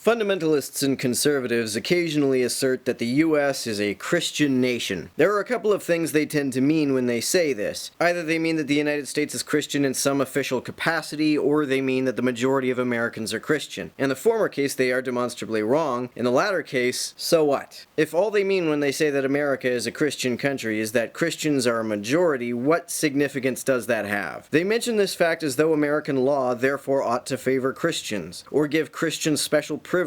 Fundamentalists and conservatives occasionally assert that the US is a Christian nation. There are a couple of things they tend to mean when they say this. Either they mean that the United States is Christian in some official capacity, or they mean that the majority of Americans are Christian. In the former case, they are demonstrably wrong. In the latter case, so what? If all they mean when they say that America is a Christian country is that Christians are a majority, what significance does that have? They mention this fact as though American law therefore ought to favor Christians, or give Christians special privileges,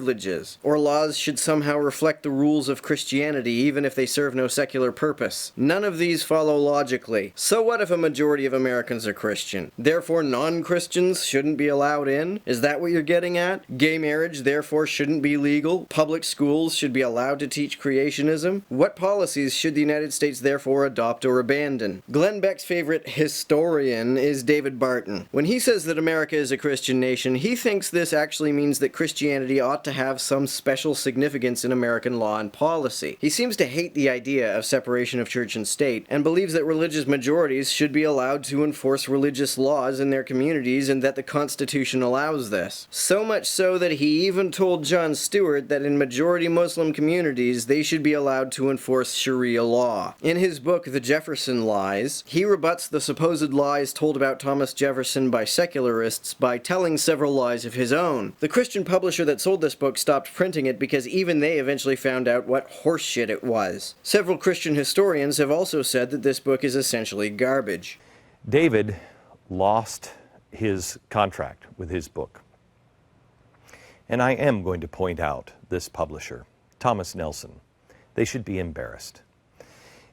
or laws should somehow reflect the rules of Christianity even if they serve no secular purpose. None of these follow logically. So what if a majority of Americans are Christian? Therefore non-Christians shouldn't be allowed in? Is that what you're getting at? Gay marriage therefore shouldn't be legal? Public schools should be allowed to teach creationism? What policies should the United States therefore adopt or abandon? Glenn Beck's favorite historian is David Barton. When he says that America is a Christian nation, he thinks this actually means that Christianity ought to have some special significance in American law and policy. He seems to hate the idea of separation of church and state, and believes that religious majorities should be allowed to enforce religious laws in their communities and that the Constitution allows this. So much so that he even told Jon Stewart that in majority Muslim communities they should be allowed to enforce Sharia law. In his book The Jefferson Lies, he rebuts the supposed lies told about Thomas Jefferson by secularists by telling several lies of his own. The Christian publisher that sold this book stopped printing it because even they eventually found out what horseshit it was. Several Christian historians have also said that this book is essentially garbage. David lost his contract with his book. And I am going to point out this publisher, Thomas Nelson. They should be embarrassed.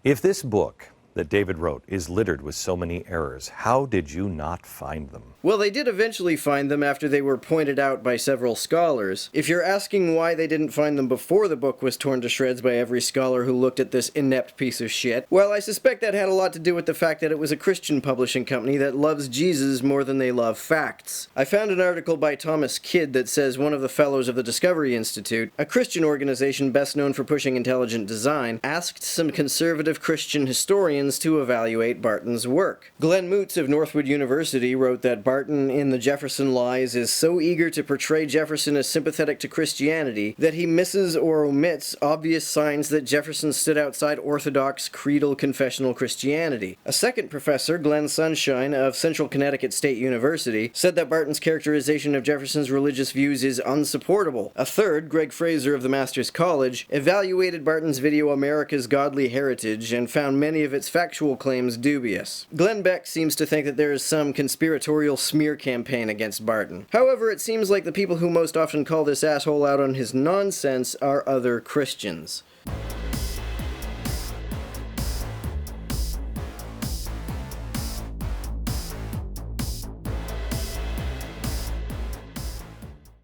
If this book that David wrote is littered with so many errors, how did you not find them? Well, they did eventually find them after they were pointed out by several scholars. If you're asking why they didn't find them before the book was torn to shreds by every scholar who looked at this inept piece of shit, well, I suspect that had a lot to do with the fact that it was a Christian publishing company that loves Jesus more than they love facts. I found an article by Thomas Kidd that says one of the fellows of the Discovery Institute, a Christian organization best known for pushing intelligent design, asked some conservative Christian historians to evaluate Barton's work. Glenn Moots of Northwood University wrote that Barton in The Jefferson Lies is so eager to portray Jefferson as sympathetic to Christianity that he misses or omits obvious signs that Jefferson stood outside orthodox creedal confessional Christianity. A second professor, Glenn Sunshine of Central Connecticut State University, said that Barton's characterization of Jefferson's religious views is unsupportable. A third, Greg Fraser of the Masters College, evaluated Barton's video America's Godly Heritage and found many of its factual claims dubious. Glenn Beck seems to think that there is some conspiratorial smear campaign against Barton. However, it seems like the people who most often call this asshole out on his nonsense are other Christians.